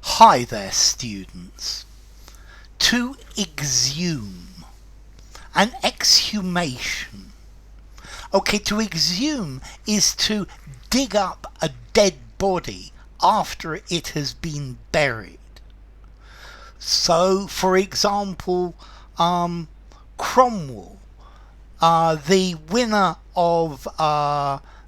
Hi there, students. To exhume. An exhumation. Okay, to exhume is to dig up a dead body after it has been buried. So, for example, Cromwell, the winner of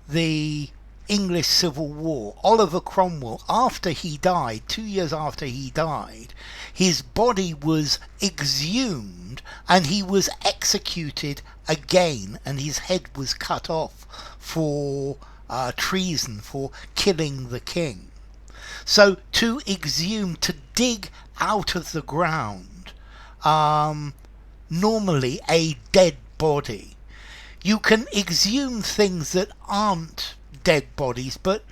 the English Civil War, Oliver Cromwell, after he died, 2 years after he died, his body was exhumed and he was executed again, and his head was cut off for treason, for killing the king. So to exhume, to dig out of the ground, normally a dead body. You can exhume things that aren't dead bodies, but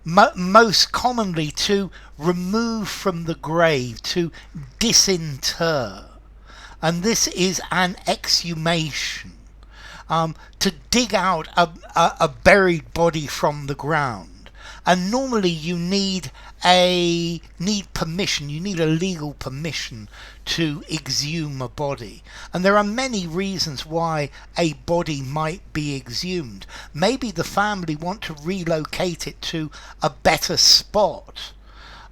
most commonly to remove from the grave, to disinter. And this is an exhumation, to dig out a buried body from the ground. And normally you need permission, you need a legal permission to exhume a body. And there are many reasons why a body might be exhumed. Maybe the family want to relocate it to a better spot.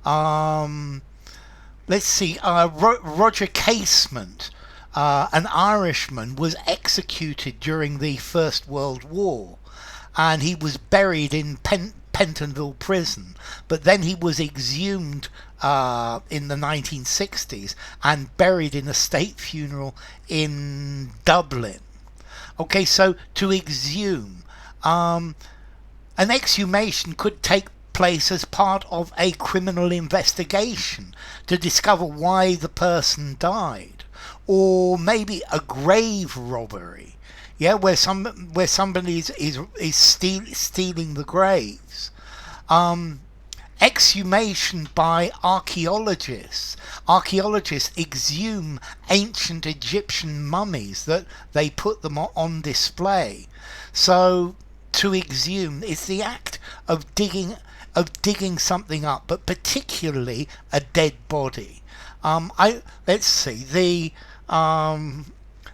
Let's see, Roger Casement, an Irishman, was executed during the First World War, and he was buried in Pentonville prison, but then he was exhumed in the 1960s and buried in a state funeral in Dublin. Okay, so to exhume, an exhumation could take place as part of a criminal investigation to discover why the person died, or maybe a grave robbery. Yeah, where somebody is stealing the graves. Exhumation by archaeologists. Archaeologists exhume ancient Egyptian mummies that they put them on display. So to exhume is the act of digging something up, but particularly a dead body. Let's see,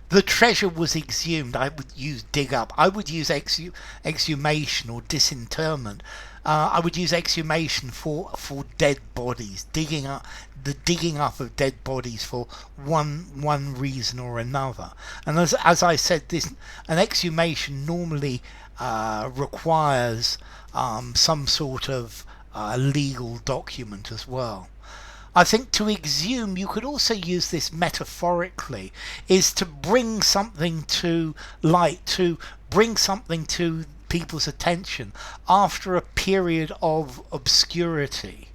the treasure was exhumed. I would use dig up. I would use exhumation or disinterment. I would use exhumation for dead bodies, digging up of dead bodies for one reason or another. And as I said, an exhumation normally requires some sort of legal document as well. I think to exhume, you could also use this metaphorically, is to bring something to light, to bring something to people's attention after a period of obscurity.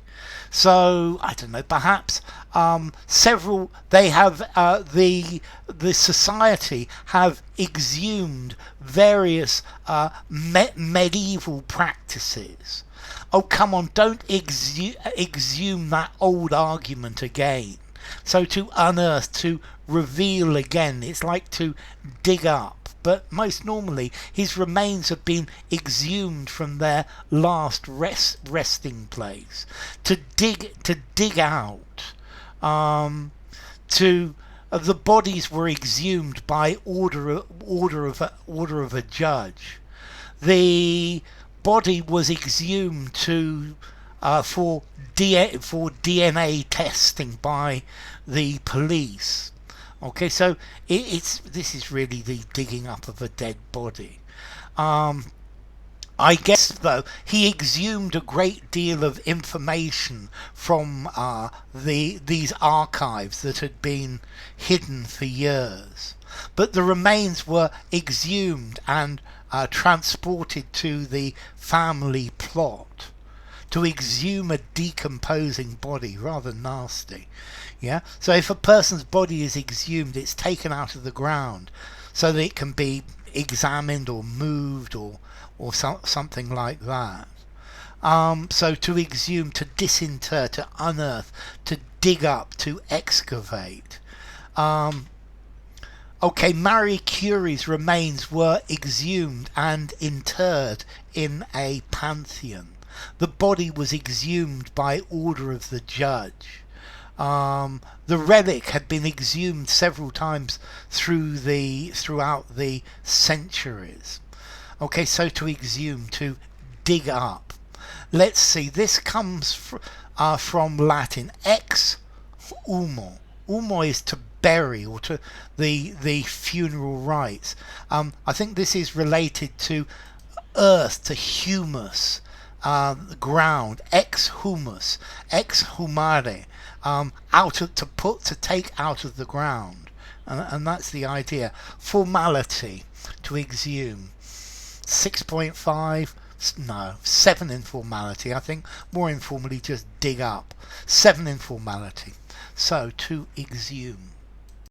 So, I don't know, perhaps the society have exhumed various medieval practices. Oh, come on, don't exhume that old argument again. So to unearth, to reveal again, it's like to dig up. But most normally, his remains have been exhumed from their last resting place. To dig out. The bodies were exhumed by order of a judge. The body was exhumed for DNA testing by the police. Okay, so this is really the digging up of a dead body. I guess, though, he exhumed a great deal of information from these archives that had been hidden for years. But the remains were exhumed and transported to the family plot. To exhume a decomposing body, rather nasty. Yeah. So if a person's body is exhumed, it's taken out of the ground so that it can be examined or moved or something like that. So to exhume, to disinter, to unearth, to dig up, to excavate. Okay, Marie Curie's remains were exhumed and interred in a pantheon. The body was exhumed by order of the judge. The relic had been exhumed several times throughout the centuries. Okay, so to exhume, to dig up. Let's see, this comes from Latin, ex humo. Humo is to bury, or to the funeral rites. I think this is related to earth, to humus, ground, ex humus, ex humare, to take out of the ground, and that's the idea. Formality, to exhume. 6.5, no, 7 in formality. I think more informally just dig up. 7 in formality. So to exhume.